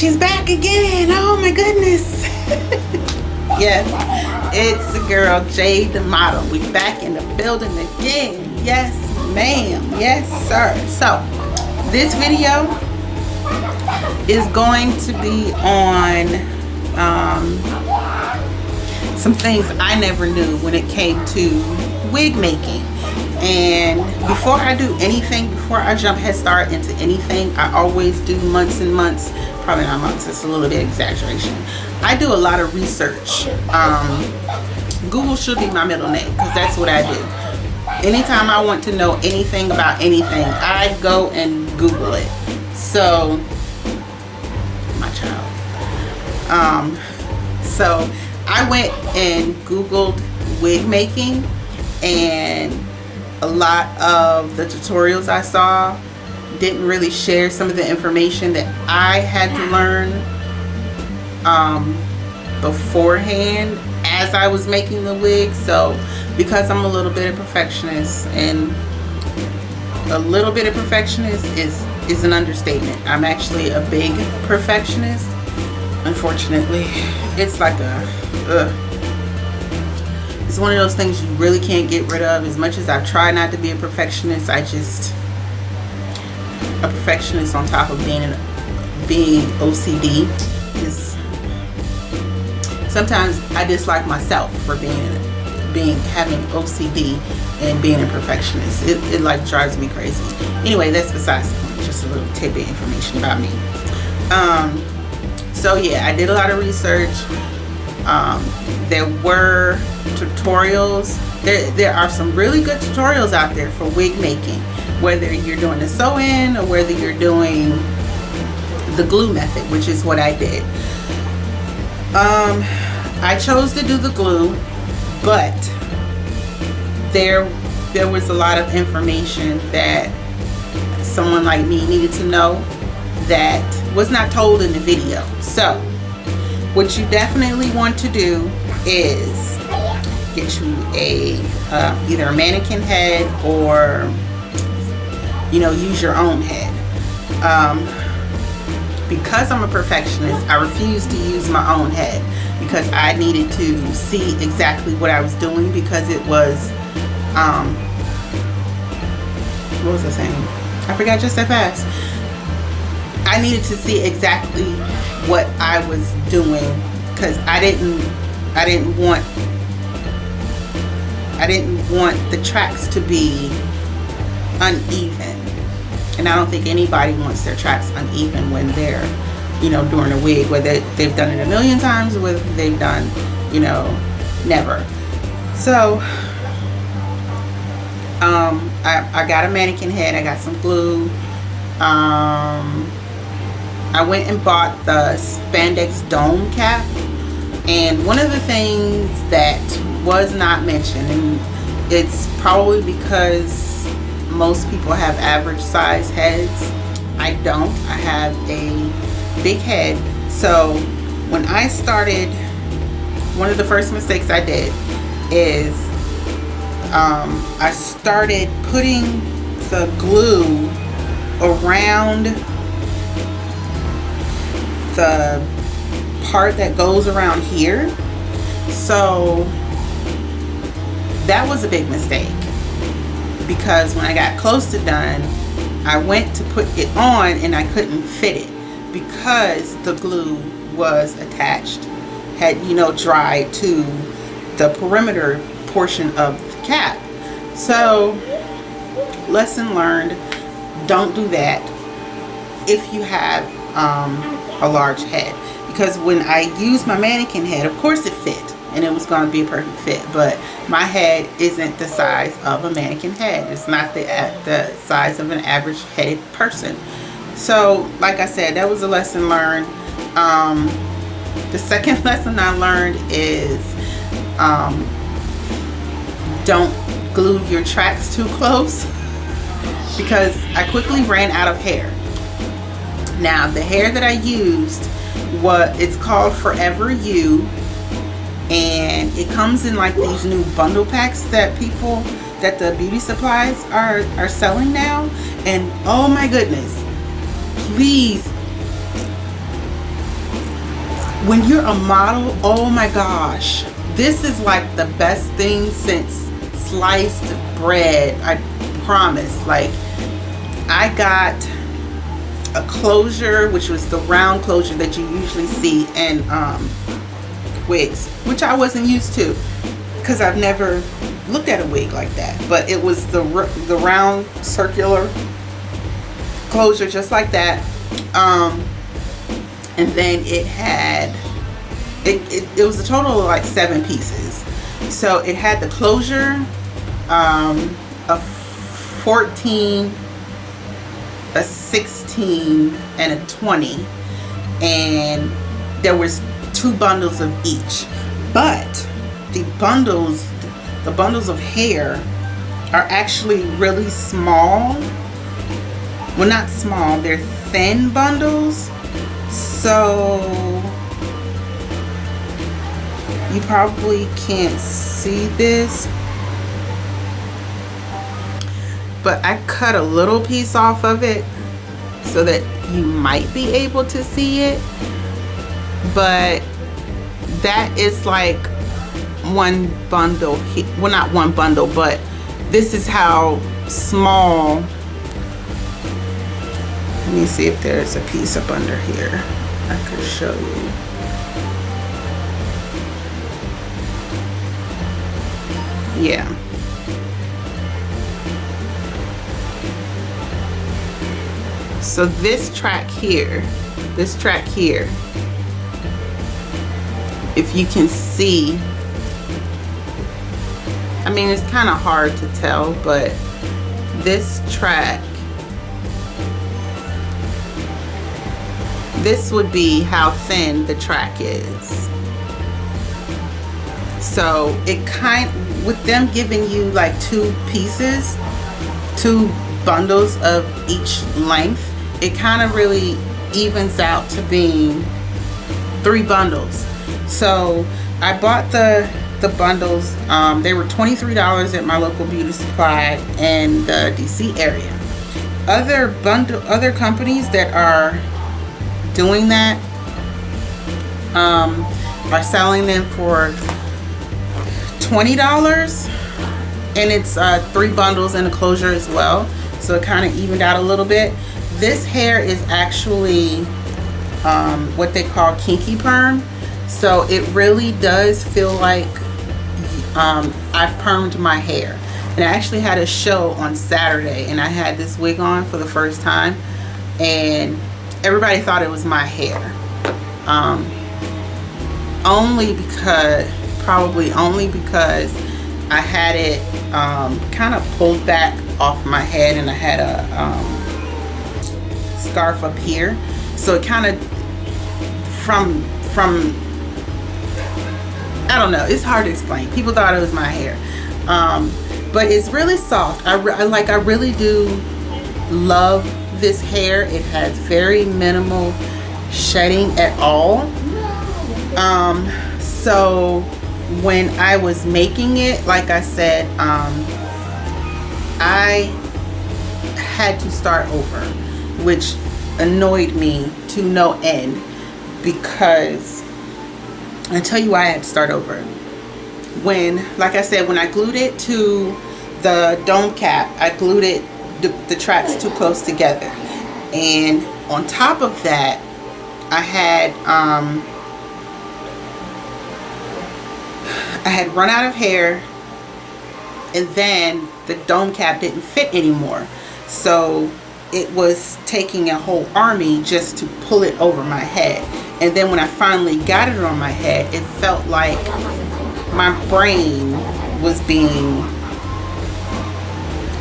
She's back again. Oh my goodness. Yes, it's the girl JadeNoModel. We back in the building again. Yes, ma'am. Yes, sir. So this video is going to be on some things I never knew when it came to wig making. And before I do anything, before I jump head start into anything, I always do months and months, probably not months, it's a little bit exaggeration. I do a lot of research. Google should be my middle name because that's what I do. Anytime I want to know anything about anything, I go and Google it. So, my child. So I went and Googled wig making, and a lot of the tutorials I saw didn't really share some of the information that I had to learn beforehand as I was making the wig. So because I'm a little bit of perfectionist, and a little bit of perfectionist is an understatement. I'm actually a big perfectionist. Unfortunately, it's like it's one of those things you really can't get rid of. As much as I try not to be a perfectionist, a perfectionist on top of being OCD is, sometimes I dislike myself for having OCD and being a perfectionist. It like drives me crazy. Anyway, that's besides the point. Just a little tidbit information about me. So yeah, I did a lot of research. There were tutorials. There are some really good tutorials out there for wig making, whether you're doing the sew-in or whether you're doing the glue method, which is what I did. I chose to do the glue, but there was a lot of information that someone like me needed to know that was not told in the video. So what you definitely want to do is get you either a mannequin head or, use your own head. Because I'm a perfectionist, I refuse to use my own head because I needed to see exactly what I was doing, because it was what was I saying? I forgot just that fast. I needed to see exactly what I was doing, because I didn't want the tracks to be uneven, and I don't think anybody wants their tracks uneven when they're doing a wig, whether they've done it a million times or whether they've done never. So I got a mannequin head, I got some glue. I went and bought the spandex dome cap, and one of the things that was not mentioned, and it's probably because most people have average size heads, I don't. I have a big head. So when I started, one of the first mistakes I did is I started putting the glue around the part that goes around here. So that was a big mistake, because when I got close to done, I went to put it on and I couldn't fit it because the glue was attached, had dried to the perimeter portion of the cap. So lesson learned, don't do that if you have a large head, because when I used my mannequin head, of course it fit and it was going to be a perfect fit, but my head isn't the size of a mannequin head. It's not the size of an average headed person. So like I said, that was a lesson learned. The second lesson I learned is don't glue your tracks too close, because I quickly ran out of hair. Now the hair that I used, it's called Forever You, and it comes in like these new bundle packs that the beauty supplies are selling now. And oh my goodness, please when you're a model, oh my gosh, this is like the best thing since sliced bread. I promise. Like, I got a closure, which was the round closure that you usually see in wigs, which I wasn't used to because I've never looked at a wig like that. But it was the round circular closure, just like that. And then it had it was a total of like 7 pieces. So it had the closure, a 14, a 16, and a 20, and there was 2 bundles of each. But the bundles of hair are actually really small. Well, not small, they're thin bundles. So you probably can't see this, but I cut a little piece off of it so that you might be able to see it. But that is like one bundle, well, not one bundle, but this is how small. Let me see if there's a piece up under here I could show you. Yeah. So this track here, if you can see, I mean, it's kind of hard to tell, but this track, this would be how thin the track is. So it with them giving you like 2 pieces, 2 bundles of each length, it kind of really evens out to being 3 bundles. So I bought the bundles. They were $23 at my local beauty supply in the DC area. Other companies that are doing that are selling them for $20, and it's 3 bundles and a closure as well, so it kind of evened out a little bit. This hair is actually what they call kinky perm, so it really does feel like I permed my hair. And I actually had a show on Saturday, and I had this wig on for the first time, and everybody thought it was my hair, probably only because I had it kind of pulled back off my head, and I had a scarf up here, so it kind of from I don't know, it's hard to explain. People thought it was my hair, but it's really soft. I really do love this hair. It has very minimal shedding at all. So when I was making it, like I said, I had to start over, which annoyed me to no end, because I'll tell you why I had to start over. Like I said, when I glued it to the dome cap, I glued it, the tracks too close together, and on top of that, I had run out of hair, and then the dome cap didn't fit anymore, so it was taking a whole army just to pull it over my head. And then when I finally got it on my head, it felt like my brain was being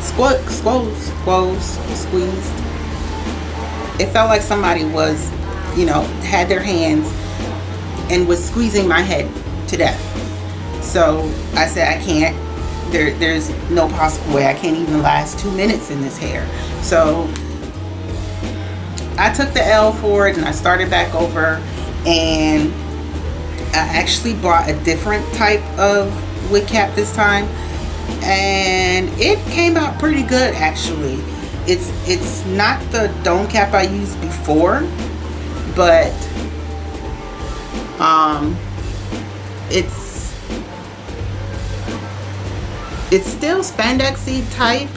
squeezed. It felt like somebody was, had their hands and was squeezing my head to death. So I said, I can't. There's no possible way. I can't even last 2 minutes in this hair. So I took the L for it, and I started back over, and I actually bought a different type of wig cap this time, and it came out pretty good actually. It's not the dome cap I used before, but It's still spandexy type.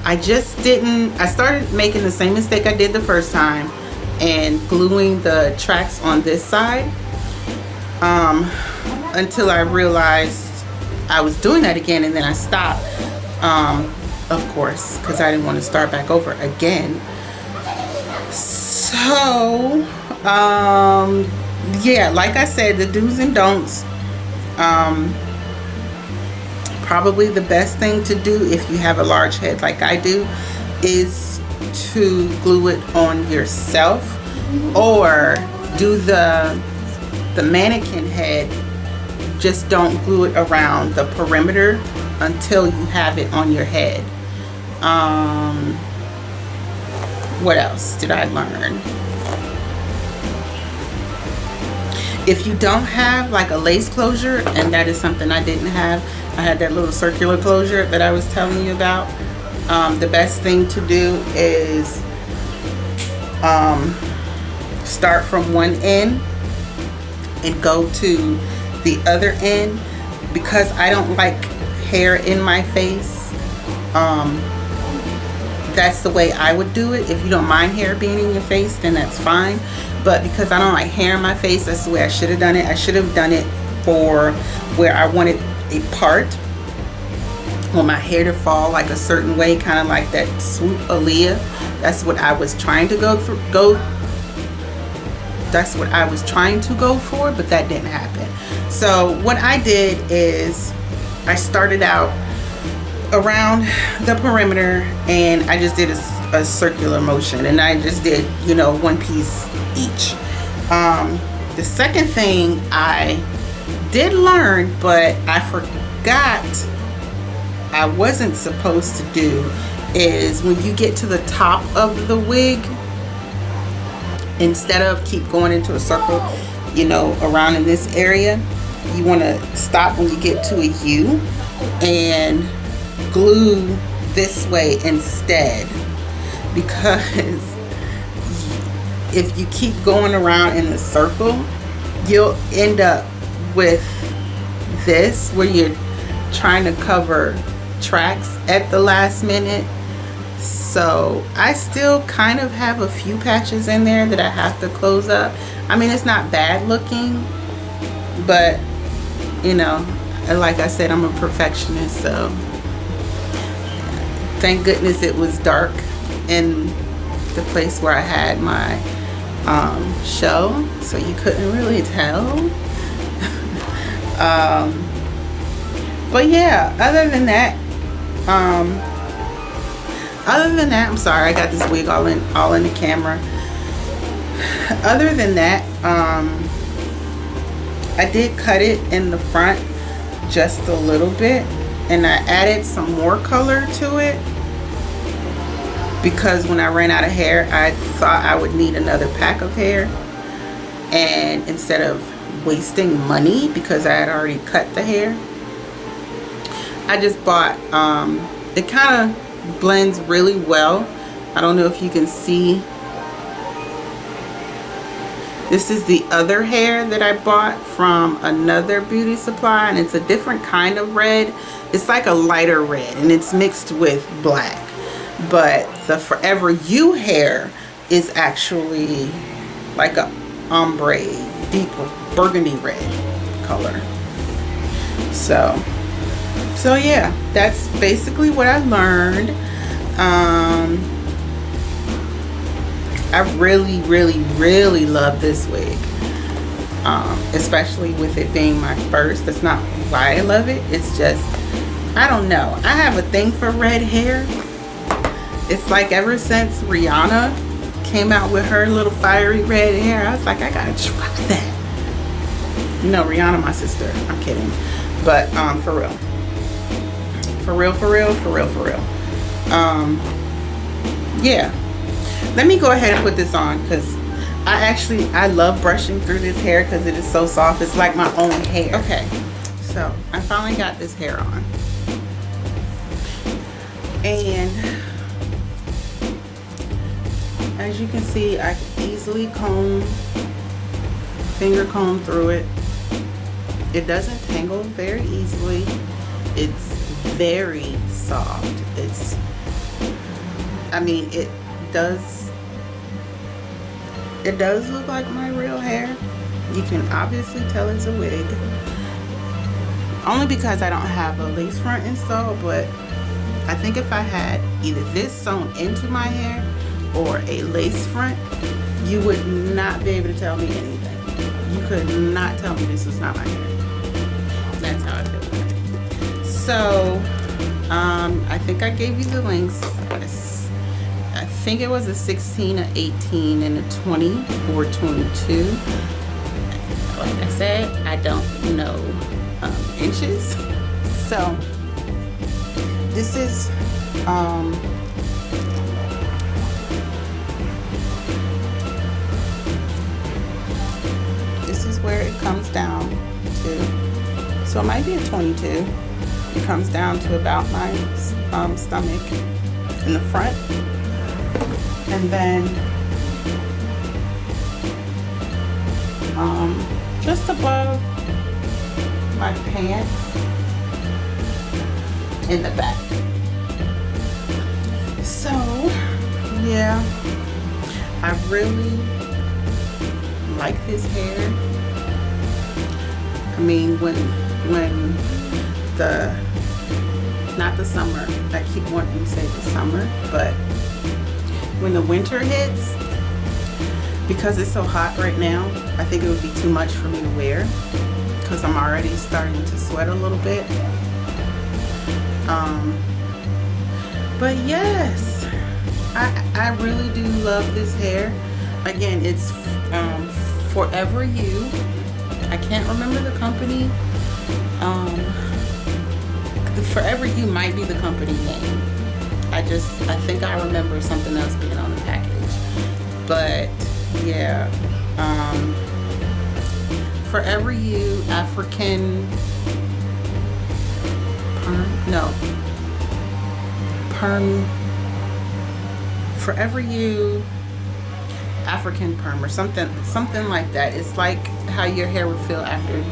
I started making the same mistake I did the first time and gluing the tracks on this side until I realized I was doing that again, and then I stopped, of course, because I didn't want to start back over again. So yeah, like I said, the do's and don'ts. Probably the best thing to do if you have a large head like I do is to glue it on yourself, or do the mannequin head. Just don't glue it around the perimeter until you have it on your head. What else did I learn? If you don't have like a lace closure, and that is something I didn't have, I had that little circular closure that I was telling you about. The best thing to do is start from one end and go to the other end, because I don't like hair in my face. That's the way I would do it. If you don't mind hair being in your face, then that's fine. But because I don't like hair in my face, that's the way I should have done it. I should have done it for where I wanted a part or my hair to fall like a certain way, kind of like that swoop Aaliyah. That's what I was trying to that's what I was trying to go for, but that didn't happen. So what I did is I started out around the perimeter, and I just did a circular motion, and I just did, you know, one piece each. The second thing I did learn, but I forgot I wasn't supposed to do, is when you get to the top of the wig, instead of keep going into a circle, you know, around in this area, you want to stop when you get to a U and glue this way instead, because if you keep going around in a circle, you'll end up with this where you're trying to cover tracks at the last minute. So I still kind of have a few patches in there that I have to close up. I mean, it's not bad looking, but you know, like I said, I'm a perfectionist, so thank goodness it was dark in the place where I had my show, so you couldn't really tell. But yeah, other than that, I'm sorry, I got this wig all in the camera. Other than that, I did cut it in the front just a little bit, and I added some more color to it because when I ran out of hair, I thought I would need another pack of hair, and instead of wasting money because I had already cut the hair, I just bought it kind of blends really well. I don't know if you can see. This is the other hair that I bought from another beauty supply, and it's a different kind of red. It's like a lighter red, and it's mixed with black. But the Forever You hair is actually like a ombre, deep burgundy red color. So yeah, that's basically what I learned. I really love this wig, especially with it being my first. That's not why I love it. It's just, I don't know. I have a thing for red hair. It's like ever since Rihanna came out with her little fiery red hair, I was like, I gotta try that. You know, Rihanna, my sister. I'm kidding, but for real. Yeah, let me go ahead and put this on, because I love brushing through this hair because it is so soft. It's like my own hair. Okay, so I finally got this hair on, and as you can see, I can easily comb finger comb through it. It doesn't tangle very easily. It's very soft. It does look like my real hair. You can obviously tell it's a wig. Only because I don't have a lace front installed, but I think if I had either this sewn into my hair or a lace front, you would not be able to tell me anything. You could not tell me this was not my hair. That's how I feel about it. So, I think I gave you the links. I think it was a 16, a 18, and a 20 or 22. Like I said, I don't know inches. So, this is where it comes down to. So it might be a 22. It comes down to about my stomach in the front, and then just above my pants in the back. So yeah, I really like this hair. I mean, when not the summer, I keep wanting to say the summer, but when the winter hits, because it's so hot right now, I think it would be too much for me to wear, because I'm already starting to sweat a little bit. But yes, I really do love this hair. Again, it's Forever You. I can't remember the company. The Forever You might be the company name. I think I remember something else being on the package. But yeah, Forever You African perm. Forever You African perm or something like that. It's like how your hair would feel after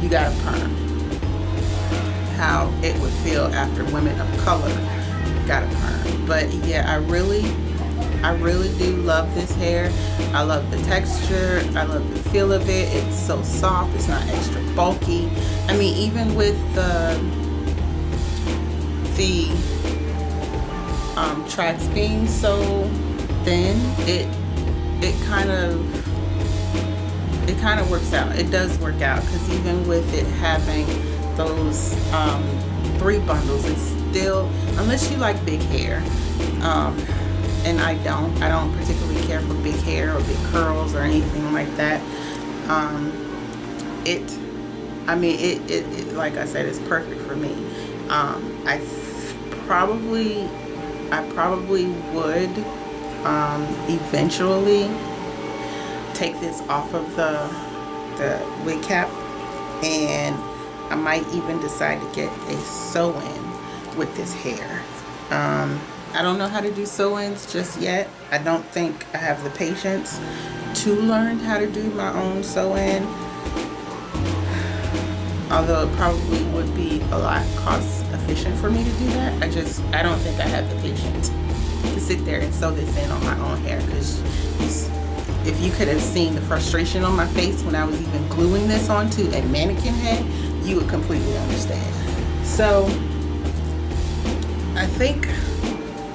you got a perm. How it would feel after women of color got a perm. But yeah, I really do love this hair. I love the texture. I love the feel of it. It's so soft. It's not extra bulky. I mean, even with the tracks being so thin, it kind of works out. It does work out, because even with it having those 3 bundles, it's still, unless you like big hair, and I don't particularly care for big hair or big curls or anything like that. It like I said, it's perfect for me. I probably would eventually take this off of the wig cap, and I might even decide to get a sew-in with this hair. I don't know how to do sew-ins just yet. I don't think I have the patience to learn how to do my own sew-in, although it probably would be a lot cost efficient for me to do that. I don't think I have the patience to sit there and sew this in on my own hair, because if you could have seen the frustration on my face when I was even gluing this onto a mannequin head, you would completely understand. So I think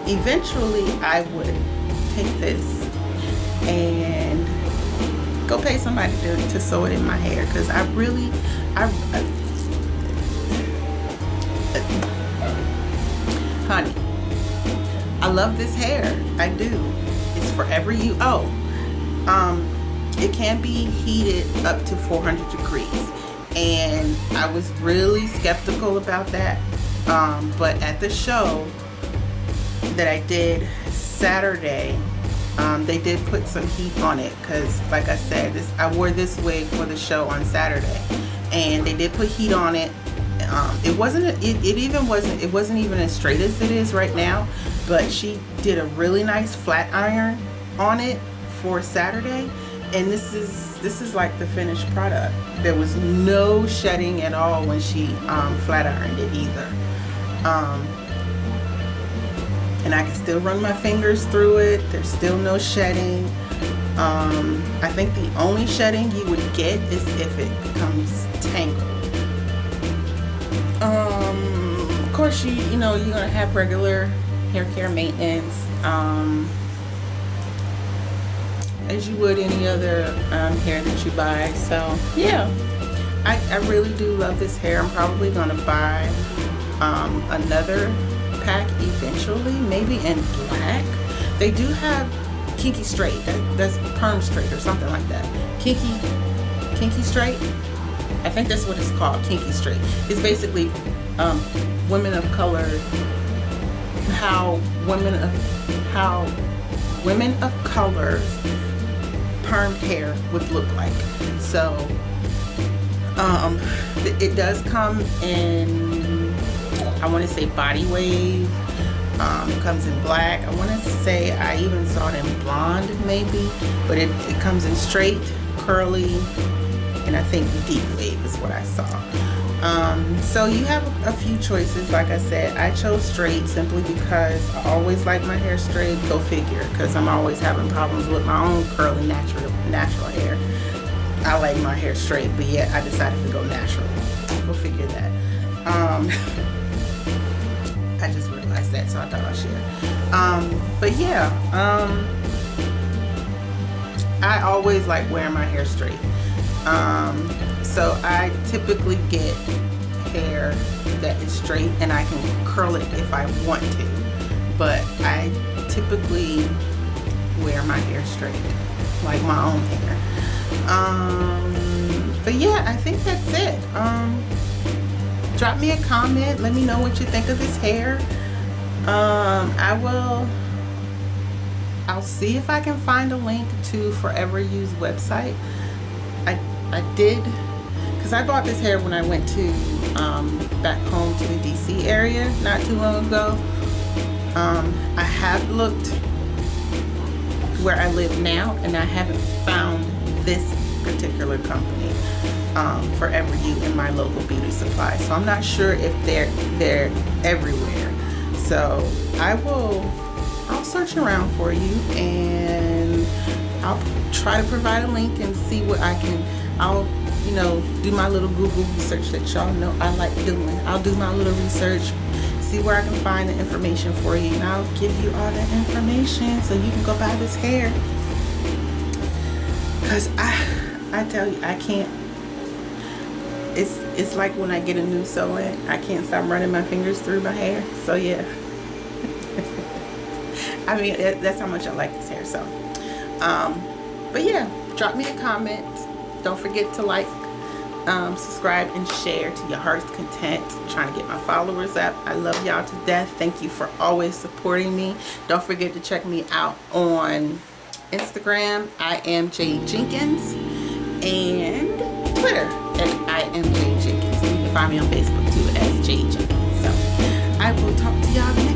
eventually I would take this and go pay somebody to sew it in my hair, because honey, I love this hair. I do. It's Forever You. It can be heated up to 400 degrees, and I was really skeptical about that, but at the show that I did Saturday, they did put some heat on it, because like I said, I wore this wig for the show on Saturday, and they did put heat on it. It wasn't even as straight as it is right now, but she did a really nice flat iron on it for Saturday, And this is like the finished product. There was no shedding at all when she flat ironed it either. And I can still run my fingers through it. There's still no shedding. I think the only shedding you would get is if it becomes tangled. Of course, you know, you're gonna have regular hair care maintenance, as you would any other hair that you buy. So yeah, I really do love this hair. I'm probably gonna buy another pack eventually, maybe in black. They do have kinky straight, that's perm straight or something like that. Kinky straight, I think that's what it's called, kinky straight. It's basically women of color, how women of color permed hair would look like. So it does come in, I want to say body wave. It comes in black. I want to say I even saw it in blonde maybe, but it comes in straight, curly, and I think deep wave is what I saw. So you have a few choices. Like I said, I chose straight simply because I always like my hair straight. Go figure, because I'm always having problems with my own curly natural hair. I like my hair straight, but yet I decided to go natural. Go figure that. I just realized that, so I thought I'd share. But yeah, I always like wearing my hair straight. So I typically get hair that is straight, and I can curl it if I want to, but I typically wear my hair straight, like my own hair. But yeah, I think that's it. Drop me a comment, let me know what you think of this hair. I'll see if I can find a link to Forever You's website. I did, because I bought this hair when I went to back home to the DC area not too long ago. I have looked where I live now, and I haven't found this particular company, Forever You, in my local beauty supply. So I'm not sure if they're everywhere. So I'll search around for you, and I'll try to provide a link and see what I can. I'll, you know, do my little Google research that y'all know I like doing. I'll do my little research, see where I can find the information for you, and I'll give you all the information so you can go buy this hair. Cause I tell you, I can't. It's like when I get a new sew-in, I can't stop running my fingers through my hair. So yeah, I mean, that's how much I like this hair. So, but yeah, drop me a comment. Don't forget to like, subscribe, and share to your heart's content. I'm trying to get my followers up. I love y'all to death. Thank you for always supporting me. Don't forget to check me out on Instagram. I am Jade Jenkins, and Twitter at I am Jade Jenkins. You can find me on Facebook too as Jade Jenkins. So I will talk to y'all next.